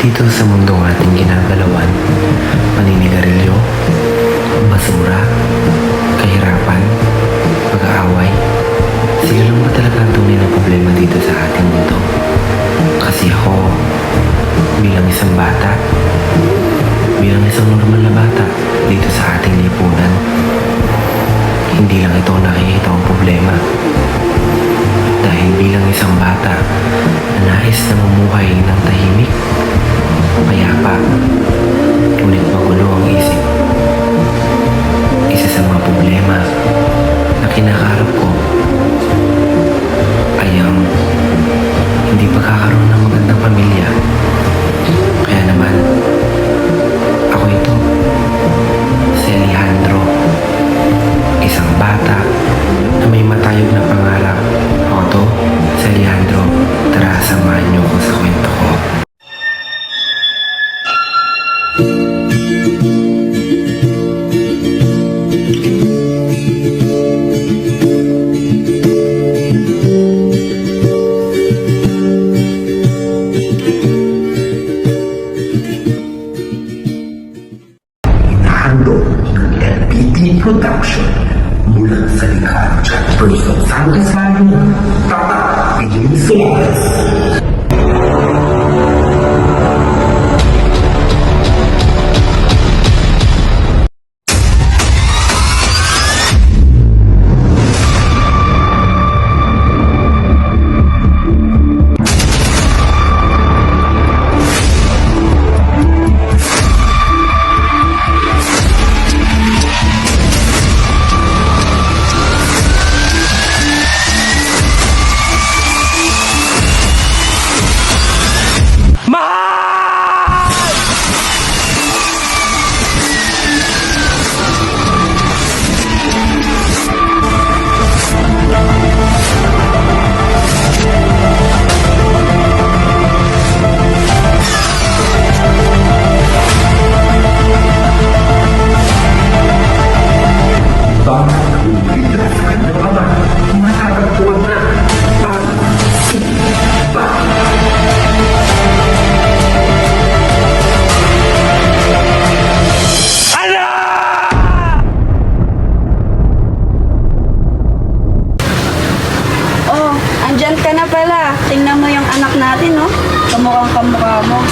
dito sa mundong ating ginagalawan, paninigarilyo, basura, kahirapan, pag-aaway, sila lang ba talaga ang tunay na problema dito sa ating mundo? Kasi ako, bilang isang bata, bilang isang normal na bata dito sa ating lipunan, hindi lang ito nakikita ang problema. Dahil bilang isang bata na nais na mamuhay ng tahimik, payapa, ngunit magulo ang isip. Isa sa mga problema na kinakaharap ko ay ang hindi pagkakaroon ng magandang pamilya. Kaya naman, ako ito, si Alejandro, isang bata na may matayog na pangarap. Ako to, si Alejandro. Tara, samahan niyo ko sa kwento ko. Inahandog ng LPT Production mula sa likha ng Chairperson Sandra Sayo, Tata Emisones. Baka nahulidra sa kanyang ama, matatagpuan na ang sipa. Oh, andyan ka na pala. Tingnan mo yung anak natin, no? Kamukhang kamukha mo.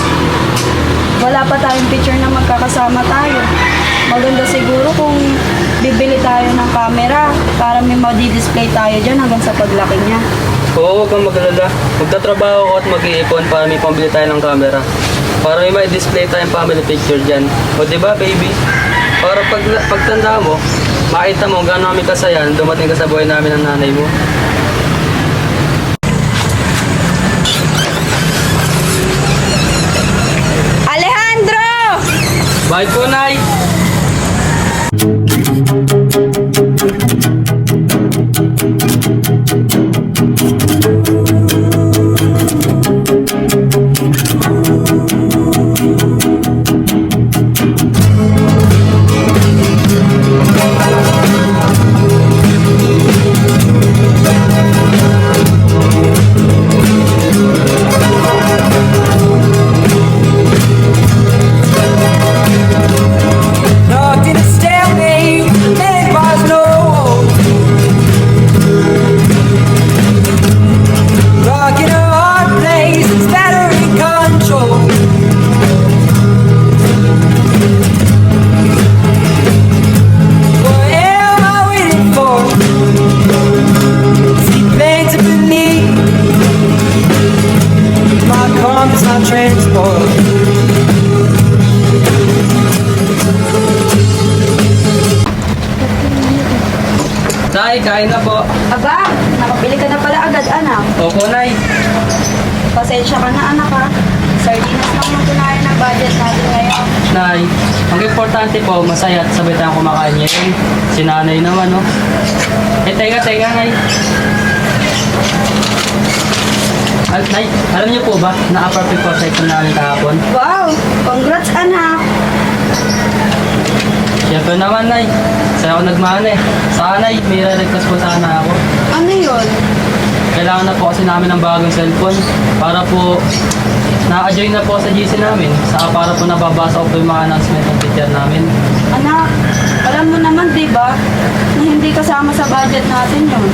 Wala pa tayong picture na magkakasama tayo. Maganda siguro kung bibili tayo ng camera para may madi-display tayo dyan hanggang sa paglaki niya. Oo, huwag kang mag-alala. Magtatrabaho ako at mag-iipon para may pambili tayo ng camera. Para may display tayong family picture dyan. O diba, baby? Para pagtanda mo, makita mo gano'n kami kasayan, dumating ka sa buhay namin ng nanay mo. Alejandro! Bye po, Nay! Stuck in a stalemate, many bars no hope. Rock in a hard place, it's battery control. What am I waiting for? Seaplanes are beneath my compass, my transport. Nay, kain na po. Aba, nakabili ka na pala agad, anak. Opo, Nay. Pasensya ka na, anak, ha? Sardinas lang yung tunayan ng budget natin ngayon. Nay, ang importante po, masaya at sabay tayong kumakain ngayon. Si nanay naman, no? Teka, Nay. Nay, alam niyo po ba na perfect po sa exam namin kahapon? Wow! Congrats, anak! Siyempre naman, Nay. Sa'yo ako nagmana eh. Saka, Nay, may re-request po sana ako. Ano yun? kailangan na po kasi namin ng bagong cellphone para po na-adjoin na po sa GC namin. Saka para po nababasa ko po yung mga announcement ng teacher namin. Anak, alam mo naman, di ba, na hindi kasama sa budget natin yun.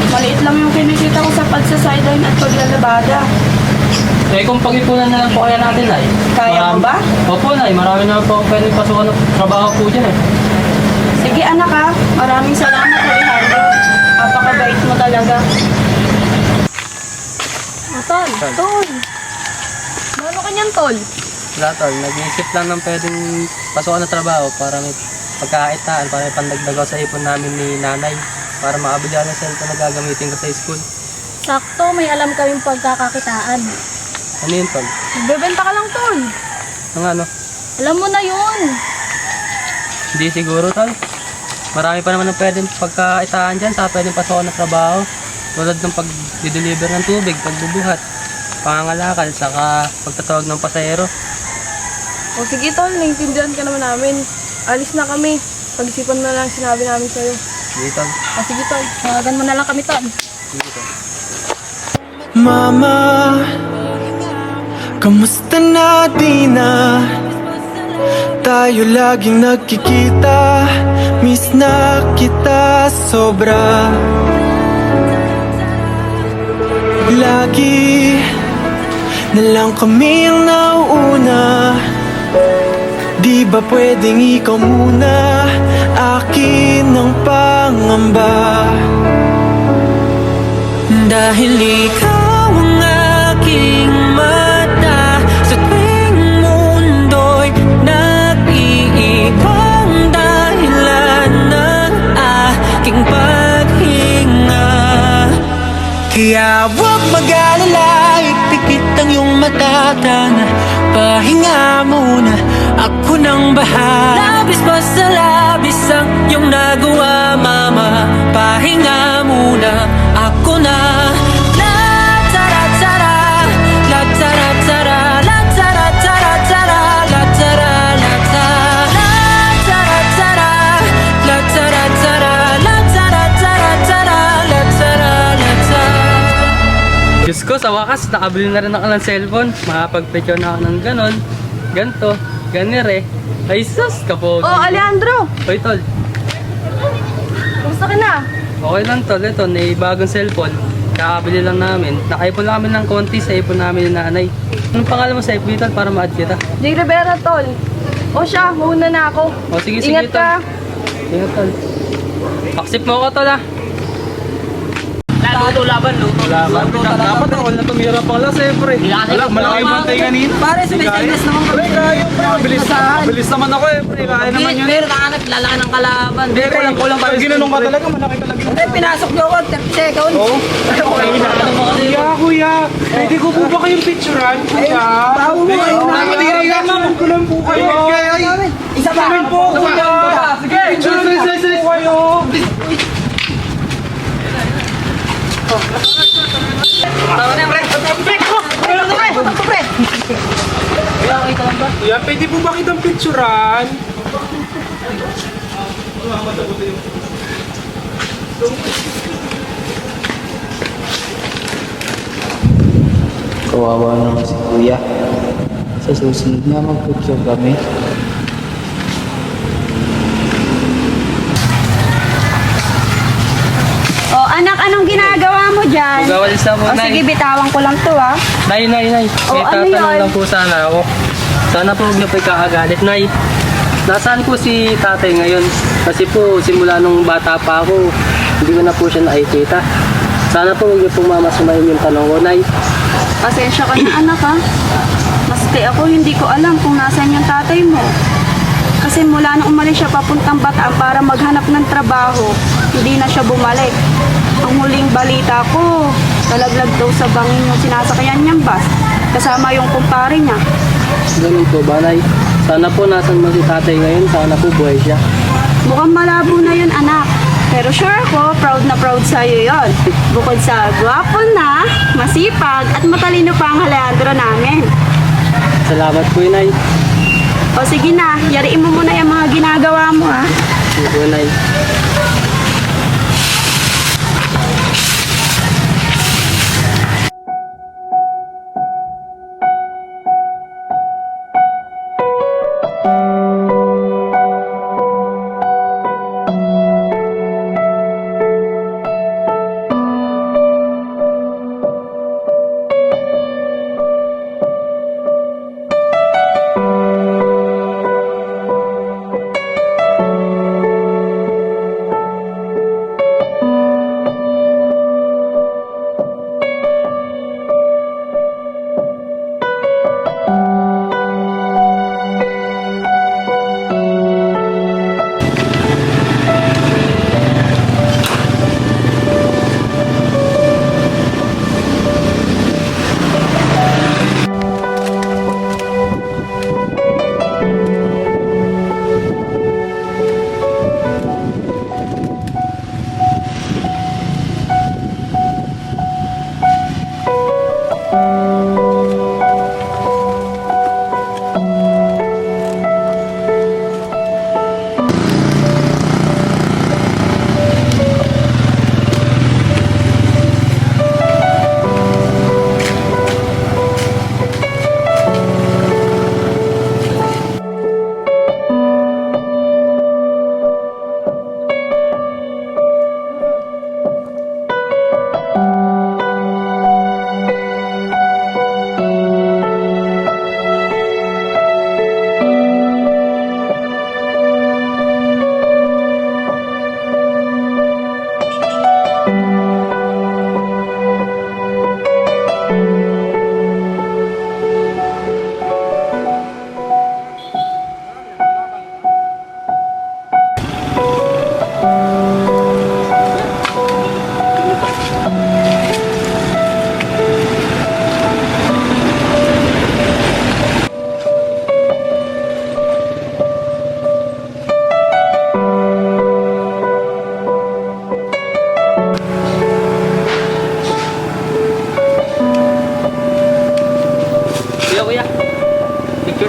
Maliit lang yung kinikita ko sa pagsa-sideline at paglalabada. Eh kung pag-ipunan na lang po kaya natin, Nay. Kaya mo ba? Opo, Nay. Marami na po pwedeng pasukan ng trabaho po dyan eh. Sige anak ha, maraming salamat Alejandro. Napakabait mo talaga. Tol, tol. Ano ka niyan, tol? Wala, Tol. Nag-iisip lang ng pwedeng pasukan ng trabaho para may pagkakaitaan, para may pandagdag ako sa ipon namin ni nanay para makabili ako ng cellphone na gagamitin ko sa school. Sakto, may alam kaming pagkakakitaan. Ano yun, Tol? Nagbebenta ka lang, tol. Ang ano? Alam mo na yun. Hindi siguro, Tol. Marami pa naman ang pwedeng pagkaitaan dyan, saka pwedeng pasukan ng trabaho. Tulad ng pag-deliver ng tubig, pagbubuhat, pangangalakal, saka pagtatawag ng pasahero. O sige tol, naiintindihan ka naman namin. Alis na kami. Pag-isipan mo na lang sinabi namin sa'yo. Hindi, Tol. O sige tol. Tawagan mo na lang kami, tol. Hindi, Tol. Mama, kamusta na di na? Tayo laging nagkikita, miss na kita sobra. Lagi na lang kami ang nauuna. Di ba pwedeng ikaw muna, akin ang pangamba? Dahil ikaw ang aking mata, sa tuwing mundo'y nag-iibang dahilan ng aking paghinga. Kaya huwag mag-alala, ipikit ang iyong mata, tanga, pahinga muna, ako nang bahala. Labis pa sa labis ang iyong nagawa, mama, pahinga muna, ako na. La tara tara, la tara tara, la tara tara tara, la tara la tara, la tara tara, la tara tara, la tara tara tara, la tara la tara. Diyos ko, sa wakas, nakabili na rin ako ng cellphone. Makapag-picture na ako ng ganon, ganto, ganire. Ay sus, kapog. Oh, Alejandro! Hoy, Tol. Kumusta ka na? Okay lang, Tol. Ito, may bagong cellphone. Kakabili lang namin. Nakaipon lang kami ng konti sa ipon namin ni nanay. Anong pangalan mo sa FB, Tol, para ma-add kita? Jay Rivera, tol. O siya, mauna na ako. O, sige, Ingat sige, ka. Tol. Ingat, Tol. Paksip mo ako, Tol, ha? Luto laban. Dapat ako na tumira pala, siyempre. Wala, malaki bantay kanina. Pare, specialist naman kami. Bilis naman ako, eh. Kaya naman yun. Pero nakahanap, lalaki ng kalaban. Kulang pa. Ginanong ka talaga, malaki talaga. Hindi, pinasok niyo ako, 30 seconds. Oo. Kuya, pwede ko po ba kayong picturean? Kuya? Bago mo, Picturean ko lang po kayo. isa pa. Po, kuya. Sige, picturean po kayo. Kuya, pwede po ba kitang picturean? Kawawa naman si Kuya. Sa susunod nga mag-picture kami. O anak, anong ginagawa mo dyan? Magawalis na po, O Nay. sige, bitawan ko lang to ha. Nay. May Oh, ano tatanong yun? lang po sana ako. Sana po huwag niyo po ikakagalit, Nay. Nasaan po si tatay ngayon? Kasi po, simula nung bata pa ako, hindi ko na po siya nakikita. Sana po huwag niyo po mamasumayin yung tanong ko, Nay. Pasensya ka na anak ha. Maski ako hindi ko alam kung nasaan yung tatay mo. Kasi mula nung umalis siya papuntang Bataan para maghanap ng trabaho, hindi na siya bumalik. Ang huling balita ko, talaglag daw sa bangin yung sinasakyan niyang bus. Kasama yung kumpare niya. Ganun po ba, Nay? Sana po nasan mo si tatay ngayon, sana po buhay siya. Mukhang malabo na yun anak. Pero sure ako, proud na proud sa'yo yon. Bukod sa gwapo na, masipag, at matalino pa ang Alejandro namin. Salamat po, Nay. O sige na, yariin mo muna yung mga ginagawa mo ha. Sige po, Nay.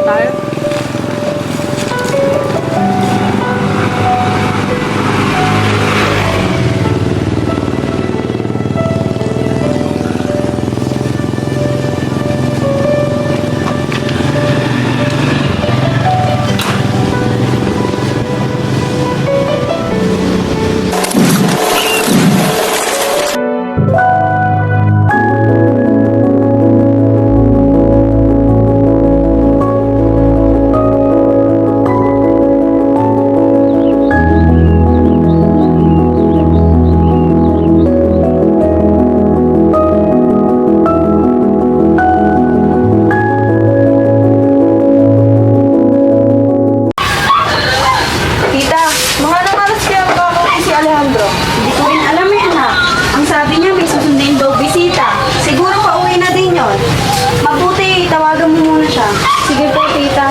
tayo. Tita, mga anong oras kaya makakauwi si Alejandro? Hindi ko rin alam yun ha. Ang sabi niya may susundin daw bisita. Siguro pauwi na din yon. Mabuti, tawagan mo muna siya. Sige po, tita.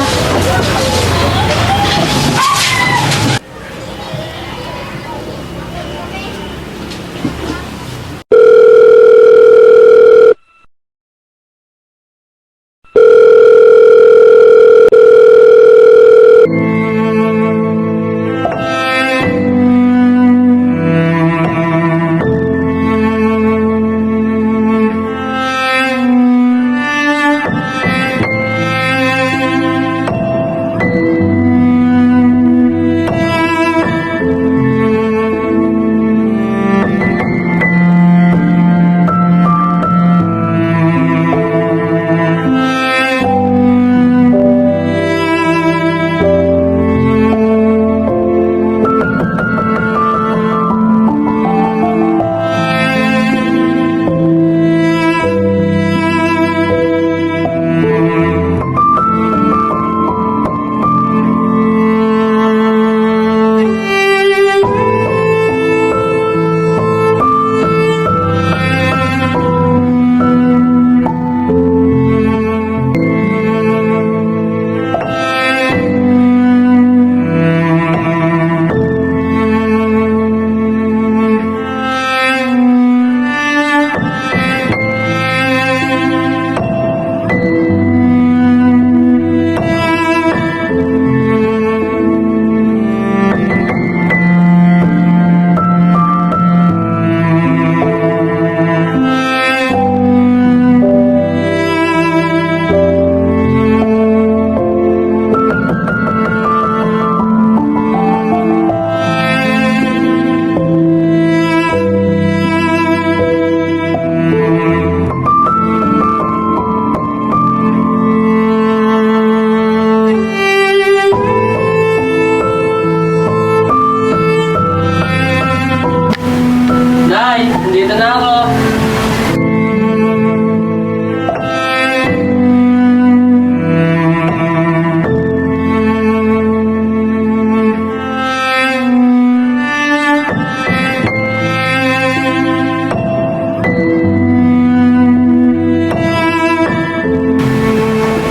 Nay, nandito na ako.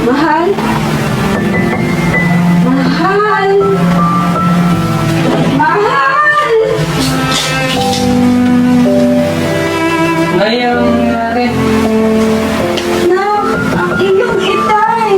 Mahal? Mahal? Mahal? Nay, ang nangyari? Nak, ang iyong itay.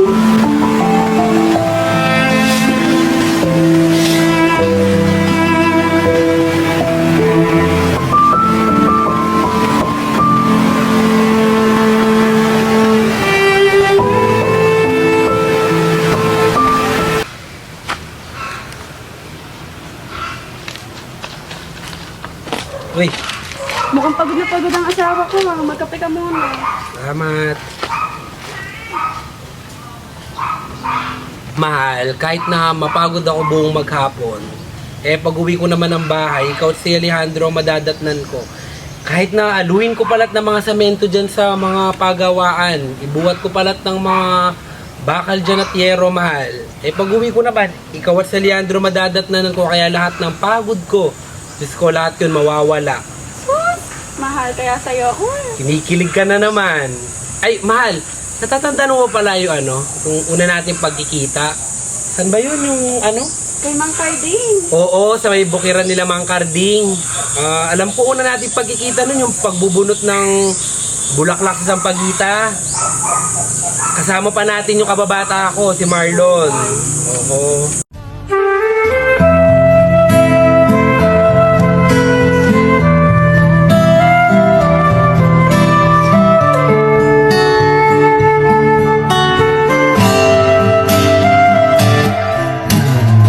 Uy, Mukhang pagod na pagod ang asawa ko. Magkape ka muna. salamat. Mahal, kahit na mapagod ako buong maghapon, pag uwi ko naman ng bahay, ikaw at si Alejandro ang madadatnan ko. Kahit na aluin ko palat ng mga semento dyan sa mga pagawaan, ibuhat ko palat ng mga bakal dyan at yero, mahal. Pag uwi ko naman, ikaw at si Alejandro madadatnan ko, kaya lahat ng pagod ko, Diyos ko, lahat yun mawawala. Mahal, kaya sa'yo ako. Kinikilig ka na naman. Ay, mahal, natatandaan mo pala yung yung una nating pagkikita. San ba yun yung Kay Mang Carding. Oo, sa may bukiran nila Mang Carding. Alam ko una nating pagkikita nun yung pagbubunot ng Bulaklak sa Sampaguita. Kasama pa natin yung kababata ko, si Marlon. Oo.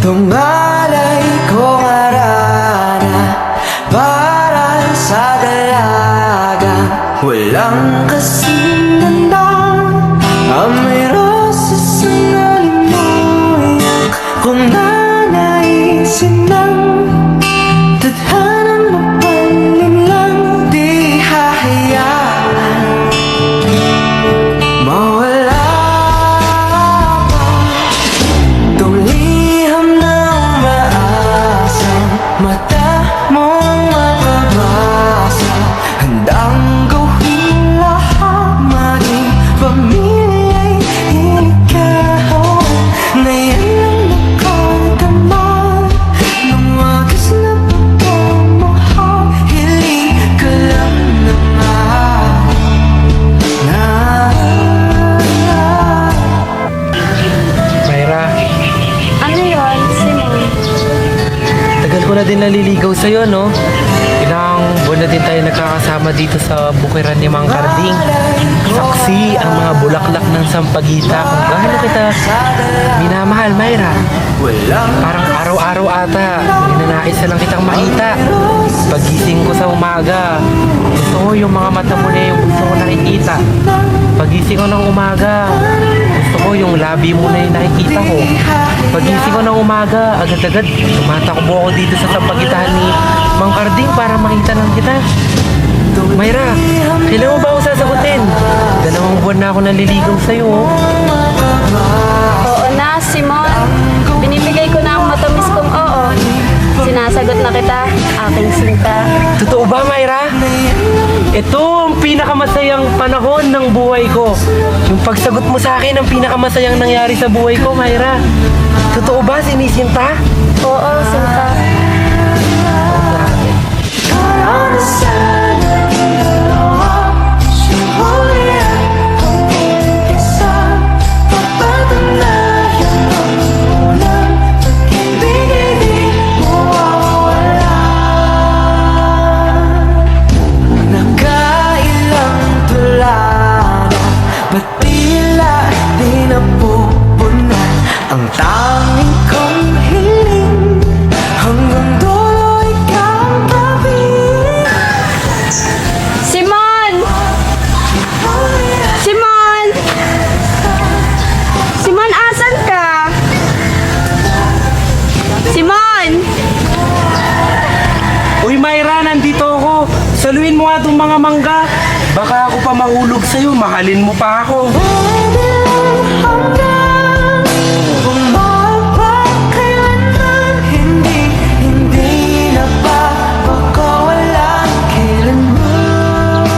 Tungalay kong arana para sa dalaga. Walang kasing ganda ang may rosas sa nalimuyak. Kung nanaisin ng tadhanang mapaling lang, di hahayaan mawala pa tong liham ng maasang mata mong mababasa. Handang gawin lahat, maging pamilya'y ikaw na yan ang nakagama ng wagas na pagmamahal. Hiling ka lang naman na Myra, Ano yun, Simon? Tagal ko na din naliligaw sa'yo, no? Ilang buwan na din tayo nagkakasama dito sa bukiran ni Mang Karding. Saksi ang mga bulaklak ng Sampaguita kung gaano kita minamahal, Myra. Parang araw-araw ata, ninanais na lang kitang makita. Pagising ko sa umaga, gusto ko yung mga mata mo na yung gusto ko nakikita. Pagising ko ng umaga, gusto ko yung labi mo na yung nakikita ko. Pagising ko ng umaga, agad-agad tumatakbo ako dito sa Sampaguitahan ni Mang Karding para makita lang kita. Myra, kailan mo ba ako sasagutin? 2 buwan na ako naliligaw sa'yo, oh. Oo na, Simon. Binibigay ko na ang matamis kong oo. Sinasagot na kita, aking sinta. Totoo ba, Myra? Ito ang pinakamasayang panahon ng buhay ko. Yung pagsagot mo sa akin ang pinakamasayang nangyari sa buhay ko, Myra. Totoo ba, sinisinta? Oo, sinta. Nakailang tula na, ba't tila di napupunan ang tanging kong hiling? Hanggang dulo ikaw ang gabi. Simon! Simon! Simon, asan ka? Simon! Uy, Myra, nandito ako. Saluhin mo nga itong mga mangga. Baka ako pa mahulog sa'yo. Mahalin mo pa ako. Pwede lang hanggang umapakailanman, hindi na walang kailanman.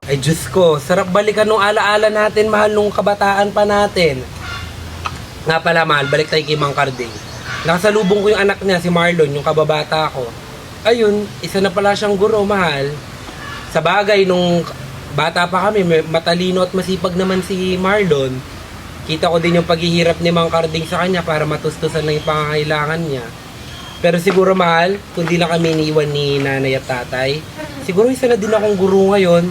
Ay, Diyos ko. Sarap balikan nung alaala natin, mahal, nung kabataan pa natin. Nga pala, mahal, balik tayo kay Mang Karding. Nakasalubong ko yung anak niya, si Marlon, yung kababata ko. Ayun, isa na pala siyang guro, mahal. Sa bagay, nung bata pa kami, matalino at masipag naman si Marlon. Kita ko din yung paghihirap ni Mang Karding sa kanya para matustusan lang yung pangangailangan niya. Pero siguro, mahal, kung di lang kami iniwan ni nanay at tatay, siguro isa na din akong guro ngayon.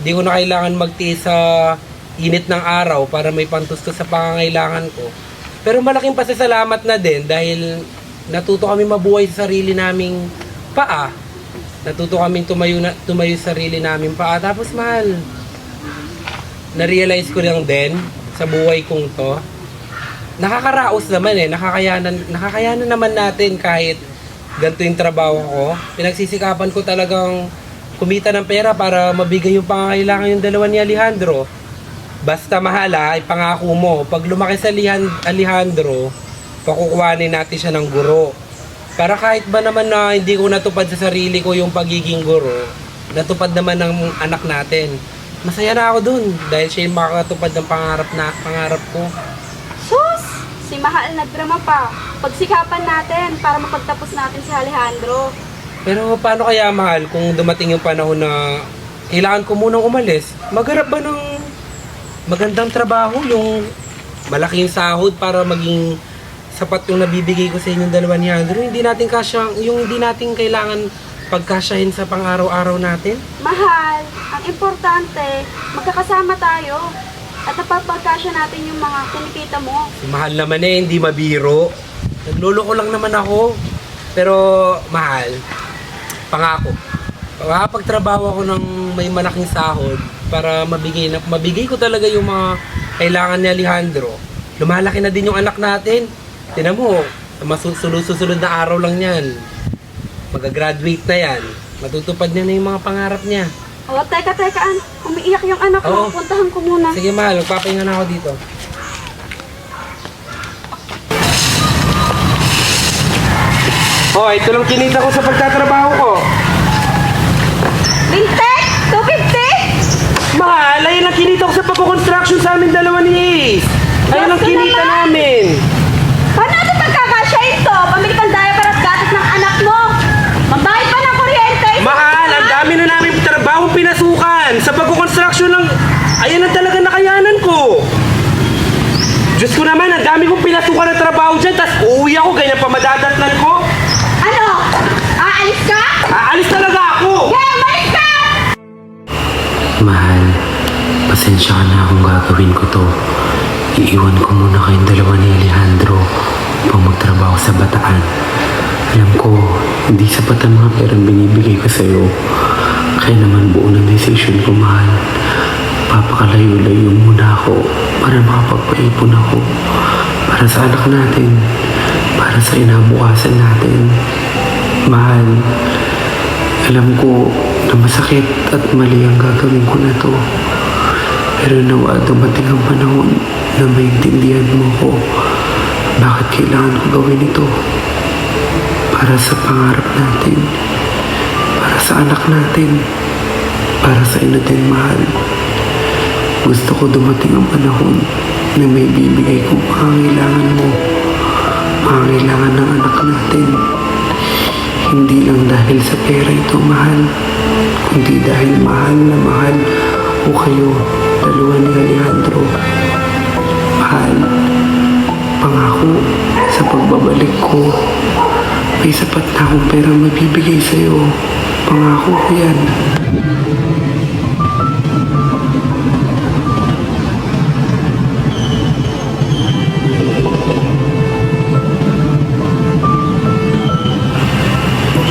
Di ko na kailangan magtiis sa init ng araw para may pantustos sa pangangailangan ko. Pero malaking pasasalamat na din dahil natuto kami mabuhay sa sarili naming paa. Natuto kami tumayo sa sarili naming paa. Tapos, mahal, na-realize ko lang din sa buhay kong to, nakakaraos naman nakakayanan naman natin kahit ganito yung trabaho ko. Pinagsisikapan ko talagang kumita ng pera para mabigay yung pangangailangan yung dalawa ni Alejandro. Basta, mahal, ipangako mo, pag lumaki sa Alejandro, pakukuhanin natin siya ng guro. Para kahit ba naman na hindi ko natupad sa sarili ko yung pagiging guro, natupad naman ng anak natin. Masaya na ako dun dahil siya yung makakatupad ng pangarap ko. Sus! Si Mahal nagdrama pa. Pagsikapan natin para mapagtapos natin si Alejandro. Pero paano kaya, mahal, kung dumating yung panahon na kailangan ko munang umalis. Maghanap ba ng magandang trabaho, yung malaking sahod para maging sapat yung nabibigay ko sa inyong dalawa ni Andrew. Hindi natin hindi natin kailangan pagkasyahin sa pang-araw-araw natin. Mahal, ang importante, magkakasama tayo. At napapagkasya natin yung mga kinikita mo. Si Mahal naman hindi mabiro. Nagluloko lang naman ako. Pero, Mahal, pangako. Makapagtrabaho ako ng may malaking sahod para mabigay ko talaga yung mga kailangan ni Alejandro. Lumalaki na din yung anak natin. Tinan mo, susunod na araw lang yan. Mag-graduate na yan. Matutupad niya na yung mga pangarap niya. O, teka, umiiyak yung anak ko. Oo. Puntahan ko muna. Sige, Mahal, magpapahinga na ako dito. Oh, ito lang kinita ko sa pagtatrabaho ko. Bintek! 250! Mahal, ayun ang kinita ko sa pagkukonstruction sa amin dalawa ni Ace. Ayun ang Gusto kinita naman. namin. Paano natin pagkakasya ito? Pamili pang diaper at gatas ng anak mo. Magbayad pa ng kuryente. Mahal, ang dami na namin trabaho pinasukan. Sa pagkukonstruction ng... Ayan ang talaga nakayanan ko. Diyos ko naman, ang dami kong pinasukan ng trabaho dyan. Tapos uuwi ako, ganyan pa madadatnan ko. Ano? Aalis ka? Aalis talaga ako. Kaya umalis ka! Mahal, pasensya ka na kung gagawin ko to. Iiwan ko muna kayong dalawa ni Alejandro upang magtrabaho sa Bataan. Alam ko, hindi sapat ang mga perang binibigay ko sa'yo. Kaya naman buo ng decision ko, Mahal. Papakalayo-layo muna ako para makapagpaipon ako. Para sa anak natin. Para sa inabukasan natin. Mahal, alam ko na masakit at mali ang gagawin ko na to. Pero nawa dumating ang panahon na maintindihan mo ko bakit kailangan ko gawin ito. Para sa pangarap natin. Para sa anak natin. Para sa ina din, Mahal. Gusto ko dumating ang panahon na may bibigay kong pangangailangan mo. Pangangailangan ng anak natin. Hindi lang dahil sa pera ito, Mahal. Kundi dahil mahal na mahal ko kayo, dalawa ni Alejandro. Mahal, pangako sa pagbabalik ko, may sapat na akong pera mabibigay sa'yo. Pangako ko yan.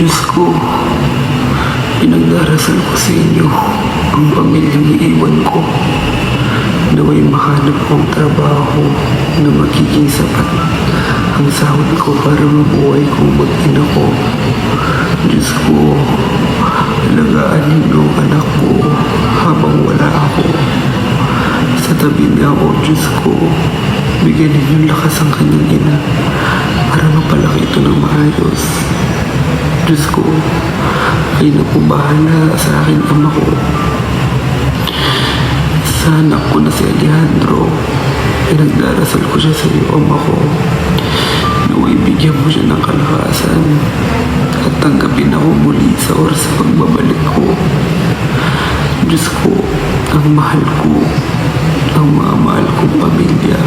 Diyos ko, pinagdarasal ko sa inyo ang pamilyang iiwan ko. Naway mahanap kong trabaho na magiging sapat ang sahod ko para mabuhay kong mag-ina ko. Diyos ko, alagaan niyo ang anak ko habang wala ako. Sa tabi niya ako, Diyos ko, bigyan niyo lakas ang kanyang ina para mapalaki ito ng maayos. Diyos ko, kayo na po bahala sa aking ama ko. Sa anak ko na si Alejandro, pinagdarasal ko siya sa iyo, ama ko. Naway bigyan mo siya ng kalakasan at tanggapin ako muli sa oras sa pagbabalik ko. Diyos ko, ang mahal ko, ang mga mahal kong pamilya.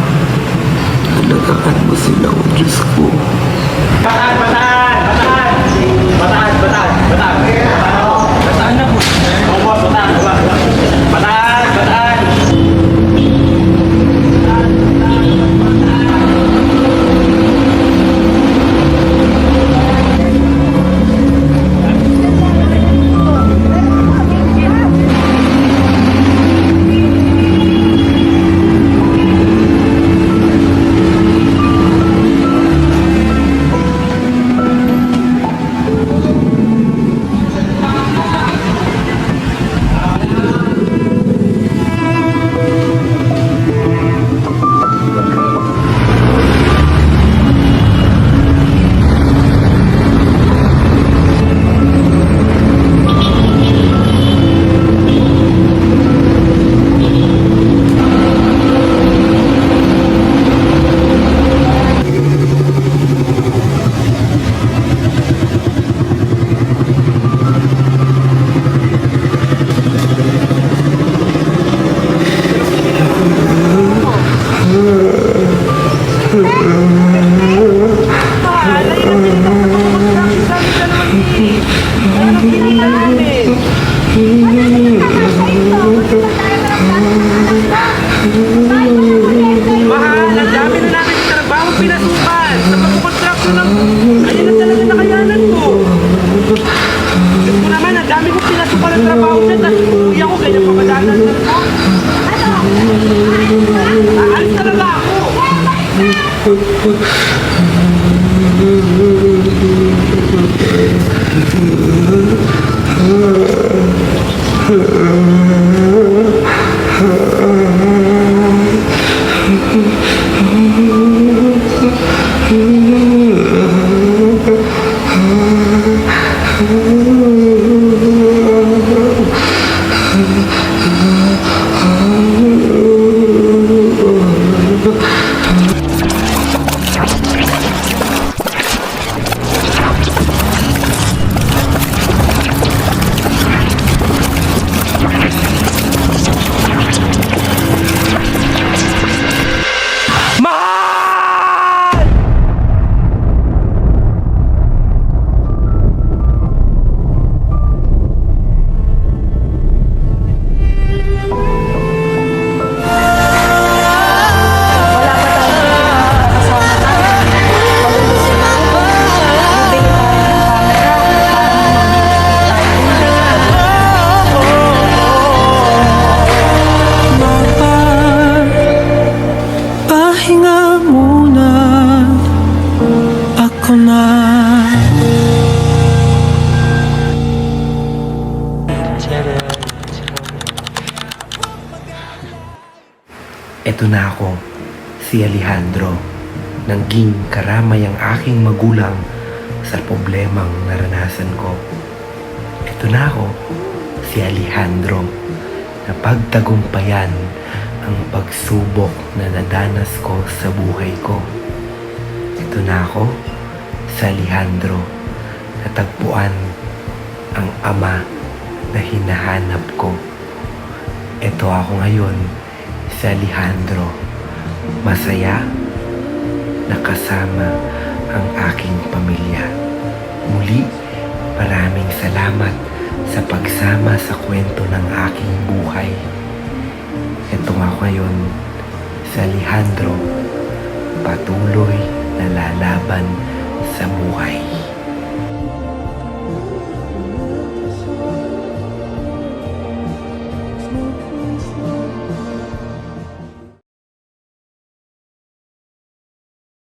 Alagaan mo sila, o Diyos ko. Wala pa tayong makakasama tayo. Maganda siguro kung bibili tayo ng camera para Pahinga muna ako na. Eto na ako, si Alejandro. Naging karamay ang aking magulang sa problemang naranasan ko. Eto na ako, si Alejandro, na pagtagumpayan ang pagsubok na nadanas ko sa buhay ko. Eto na ako, si Alejandro, natagpuan ang ama na hinahanap ko. Eto ako ngayon, si Alejandro, masaya, nakasama ang aking pamilya. Muli, maraming salamat sa pagsama sa kwento ng aking buhay. Ito ako ngayon, si Alejandro, patuloy na lalaban sa buhay.